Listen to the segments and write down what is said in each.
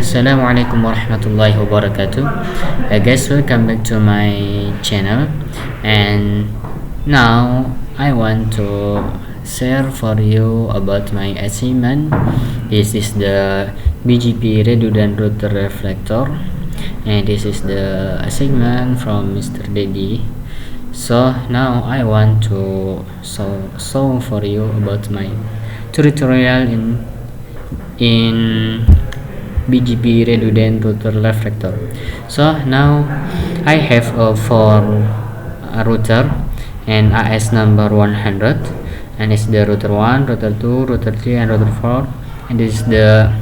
Assalamualaikum warahmatullahi wabarakatuh. Guys, welcome back to my channel. And now I want to share for you about my assignment. This is the BGP Redudant Router Reflektor, and this is the assignment from Mr. Dedi. So now I want to show for you about my tutorial in BGP Redudant Router Reflektor. So now I have a 4 router and AS number 100, and it's the router 1, router 2, router 3, and router 4, and this is the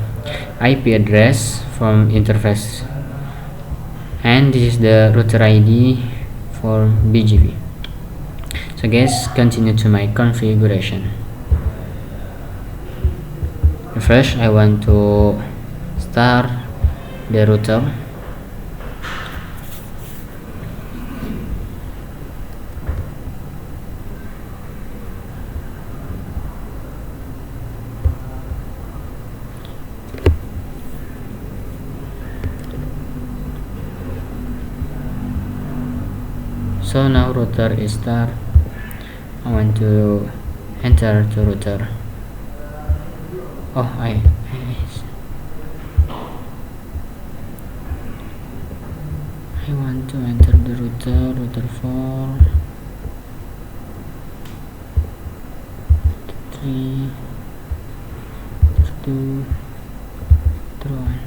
IP address from interface, and this is the router ID for BGP. So guys, continue to my configuration. First, I want to start the router. So now router is start. I want to enter the router. I want to enter the router 4, 3, 2, 1.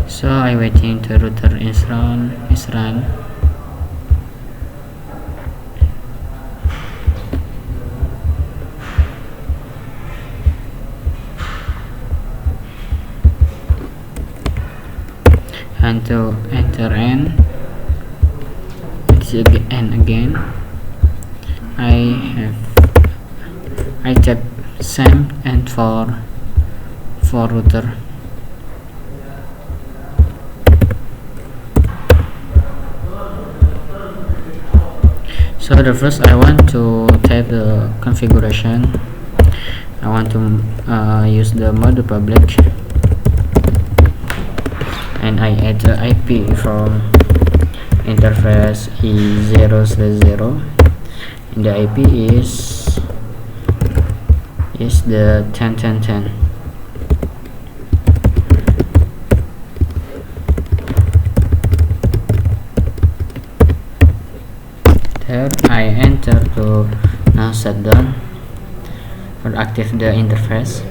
So I waiting the router is run. And to enter N, again I tap same and for router. So the first I want to type the configuration. I want to use the mode public, and I add the IP from interface E0/0, and the IP is the 10.10.10. There I enter to now shutdown or active the interface.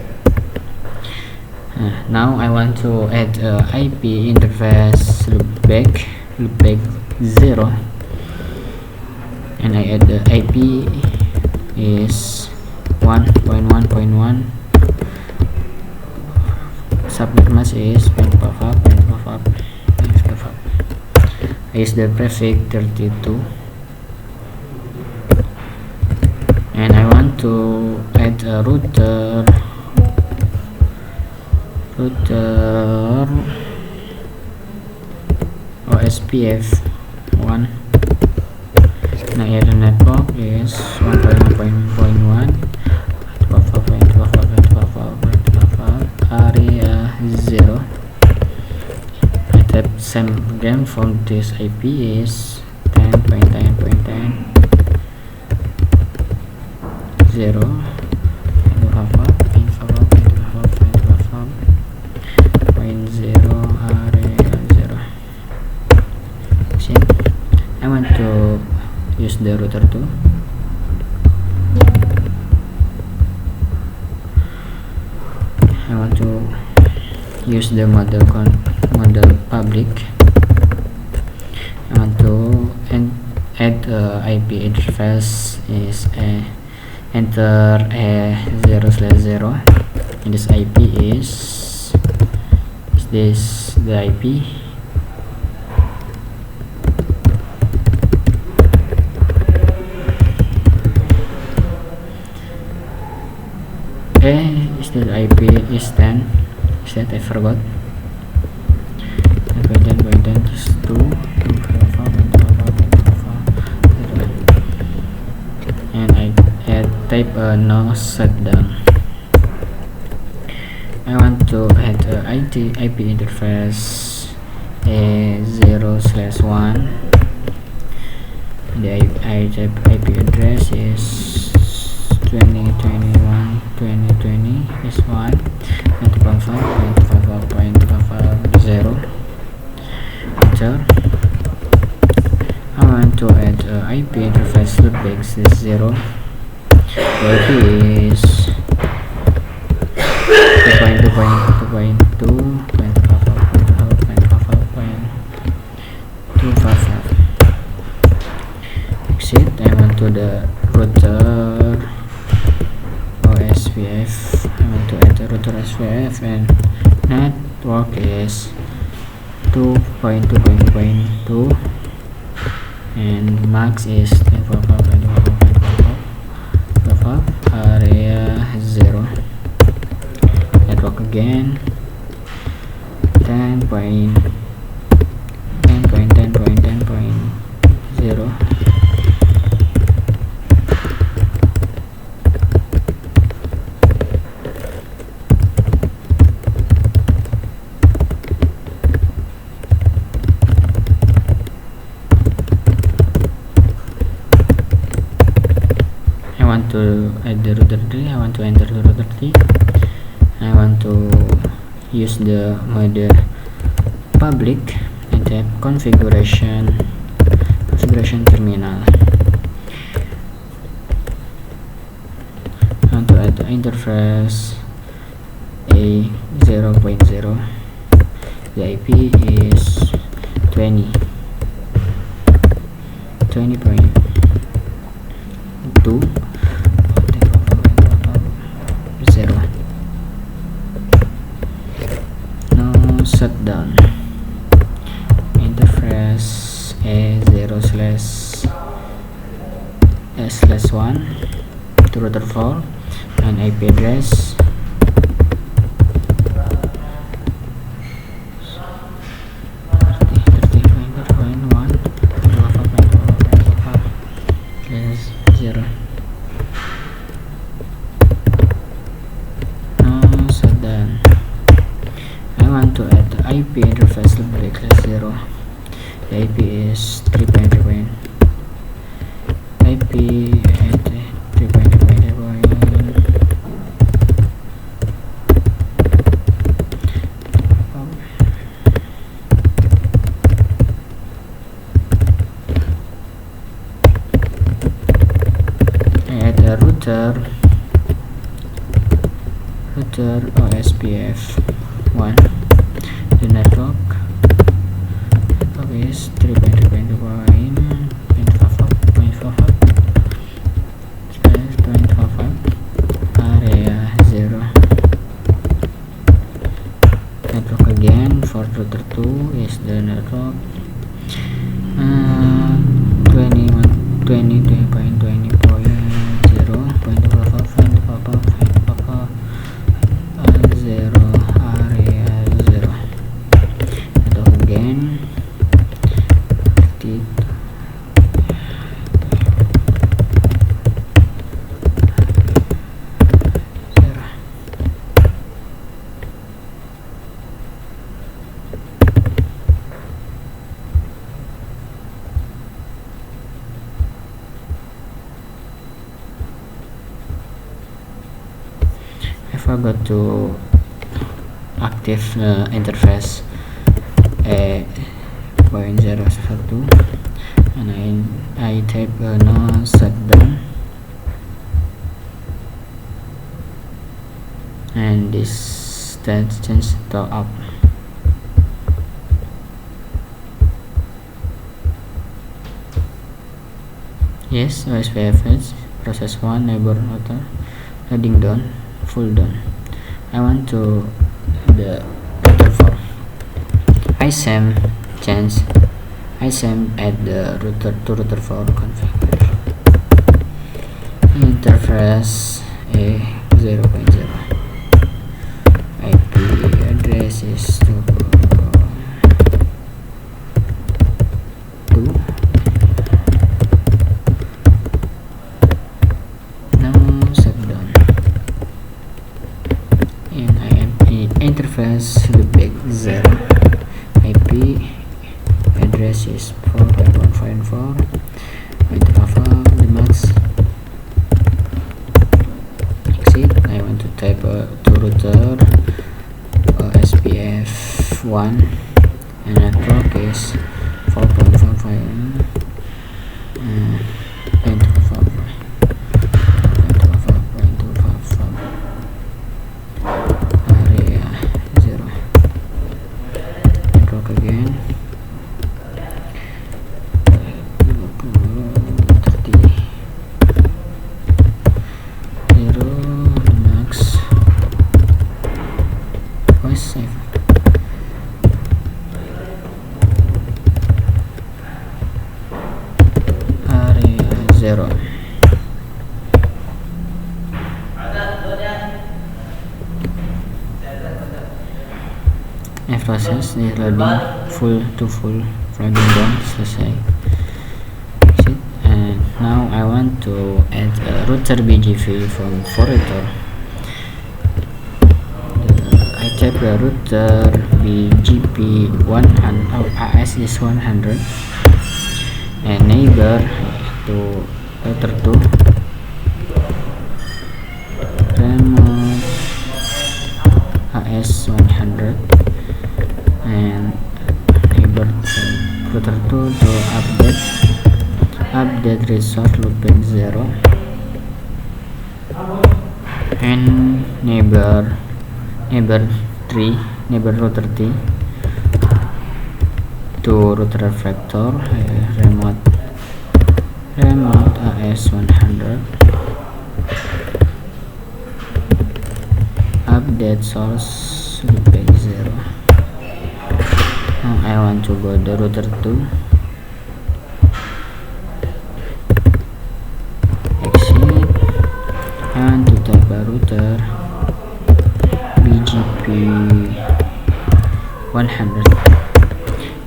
Now I want to add IP interface loopback 0, and I add the IP is 1.1.1. subnet mask is 0.55 is the prefix 32, and I want to add a router OSPF 1. Now add a network is 1.1.1 area 0. I type same again from this IP is 10.10.10 0 I want to use the router 2. I want to use the model public. I want to add IP interface is enter a 0/0, and this IP is this the IP. Is the IP is 10. Is that I forgot? 10.10.10 is 2 and I type no shutdown. I want to add IP interface a 0/1. The IP address is 2021.2020 is 1 20.5.5.0. Enter. I want to add IP interface loopbacks is 0. The IP is 2.2.2.2.5.5.255. Exit. I want to the router OSPF. I want to add the router SPF, and network is 2.2.2.2 and max is 10.4.4.4 area 0. Network again 10.10.10.10.0. To add the router 3, I want to enter the router 3. I want to use the mode public and type configuration terminal. I want to add the interface a 0.0. The IP is 20.2. Shutdown. Interface a 0/S/1 to router 4 and IP address 30.1.0. No shutdown. I want to add the IP interface loopback class 0. The IP is 3.3. IP at 3.3. I add a router OSPF 1. The network is 3.3.1.5.5 area 0. Network again for router 2 is the network 20.20.0.0 area 0. Network again 30. I forgot to active interface a 0.0/2 and I type no shutdown, and this state change to up. Yes, OSPF process 1 neighbor router heading down, full down. I want to the router 4. ISAM change ISAM add the router to router 4 config. Interface A 0.0. IP address is 2. Now shutdown. And interface loopback 0. IP address is 4.1.4. The max. Exit. I want to type to router SPF 1 and network is 4.45. Area 0. Network again. 0 max. Voice save. Area 0. Proses this loading full loading down selesai. Exit. And now I want to add a router BGP from router. I type the router BGP 100 AS is 100 and neighbor to router 2 remote AS 100 and neighbor router 2 to update resource loopback 0 and neighbor 3 neighbor router 3 to router Reflektor remote AS 100 update source loopback 0. Now I want to go the router 2. Exit. I want to type a router BGP 100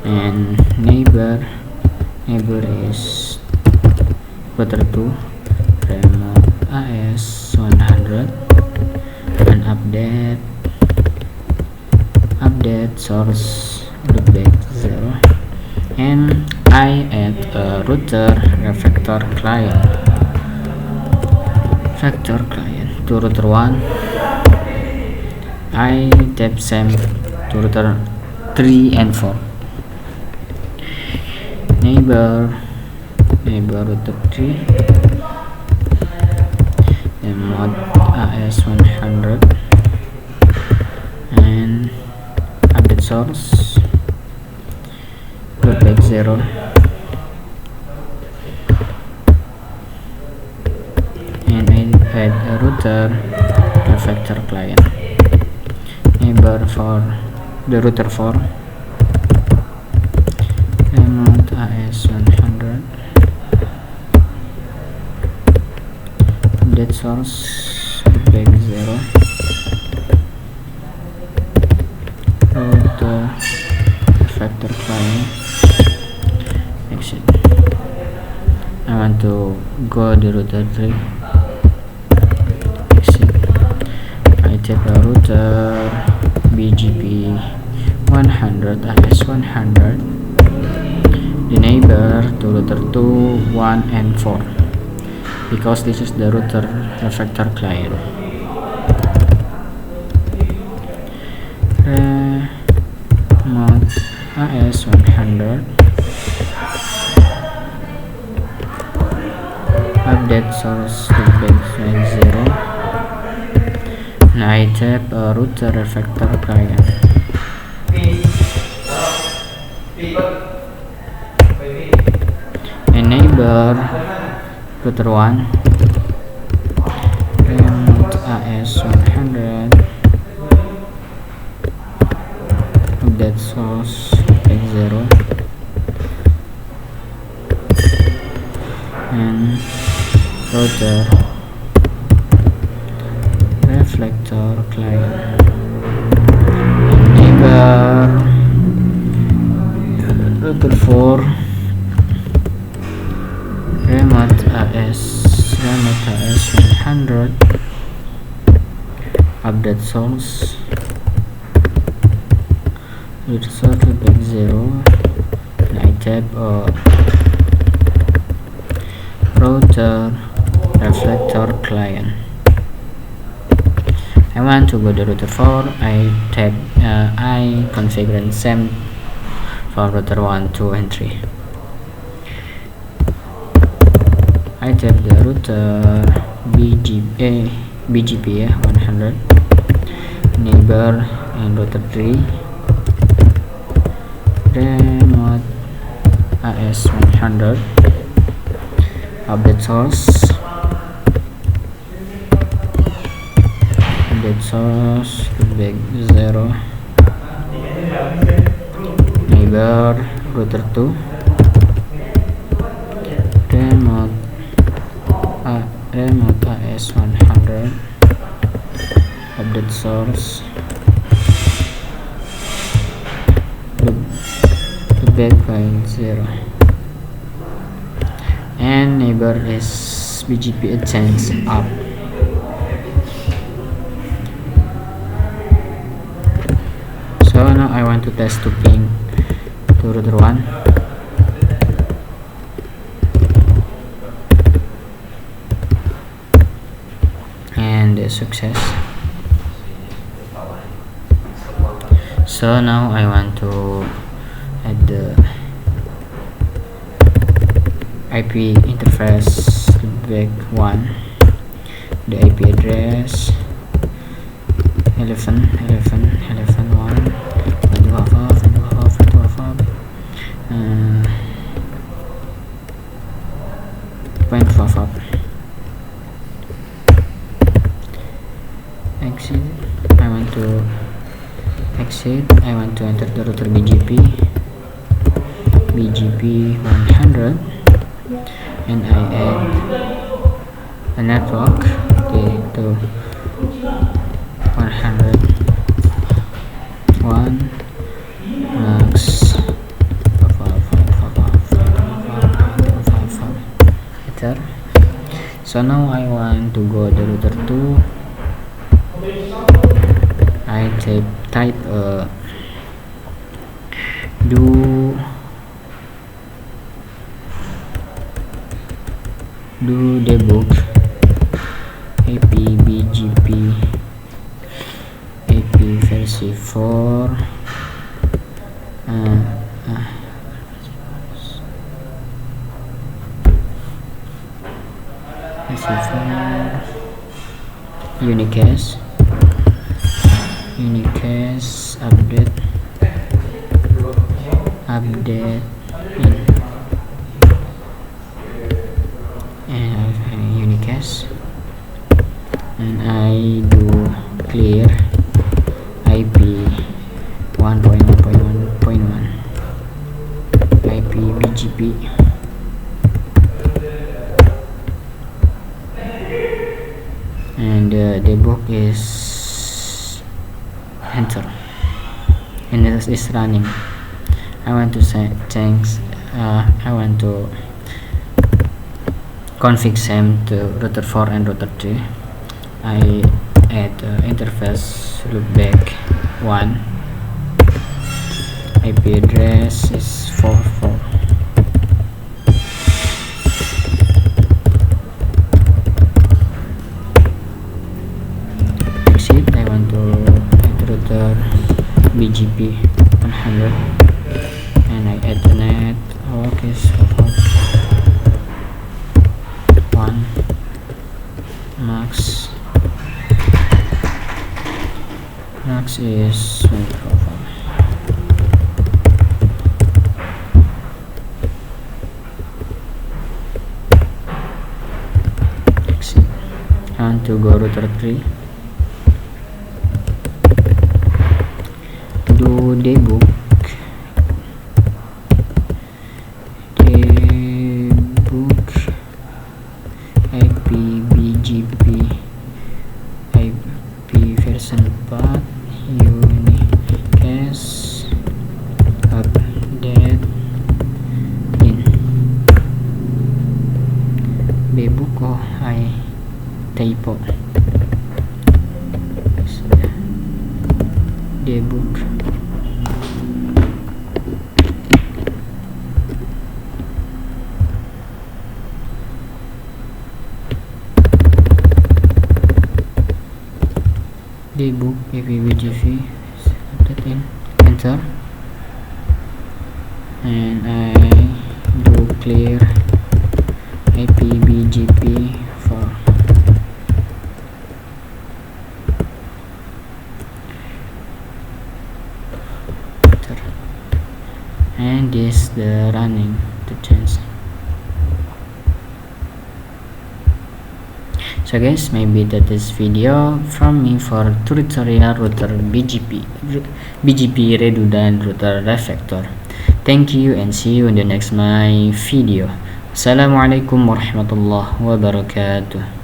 and neighbor is router 2 remote AS 100 and update source loopback 0 and I add a router Reflektor client to router 1. I type same to router 3 and 4. Neighbor router 3 remote AS 100 and update source loopback 0 and I add a router Reflektor client. Neighbor for the router 4 remote AS 100 update source loopback 0 router Reflektor client. Exit. I want to go the router 3. Exit. I type a router BGP 100 AS 100 the neighbor to router 2, 1 and 4 because this is the router Reflektor client. Remote AS 100 update source loopback 0 and I type a router Reflektor client. router 1, remote AS 100, update source x0, and router Reflektor client, neighbor router 4, remote AS 100, update source router source loopback 0, and I tap router Reflektor client. I want to go to router 4. I tap I configure same for router 1, 2, and 3. I tap the router BGP 100, neighbor, and router 3, remote AS 100, update source loopback 0, neighbor router 2, remote AS 100, update source loopback file 0, and neighbor is BGP advanced up. So now I want to test to ping to router 1, and success. So now I want to add the IP interface loopback 1, the IP address 11.11.11.1, point 5 exit. I want to exit. I want to enter the router BGP 100, and I add a network to 101 max enter. So now I want to go to router 2. I type do debug AP BGP AP versi 4 versi 4 unicast update and unicast, and I do clear IP 1.1.1.1 IP BGP, and debug is enter, and it is running. I want to say thanks. I want to config same to router 4 and router 3. I add interface loopback 1, IP address is 44. Exit. I want to add router BGP 100, and I add the net case 1 max is 24. want to go router 3, do debug IP BGP IP version path unicast update in debug. Oh, I typo. Debug debug ppbgv, that in enter, and I do clear ipbgp for enter, and this the running to change. So guys, maybe that is video from me for tutorial router BGP redundant router Reflektor. Thank you and see you in the next my video. Assalamualaikum warahmatullahi wabarakatuh.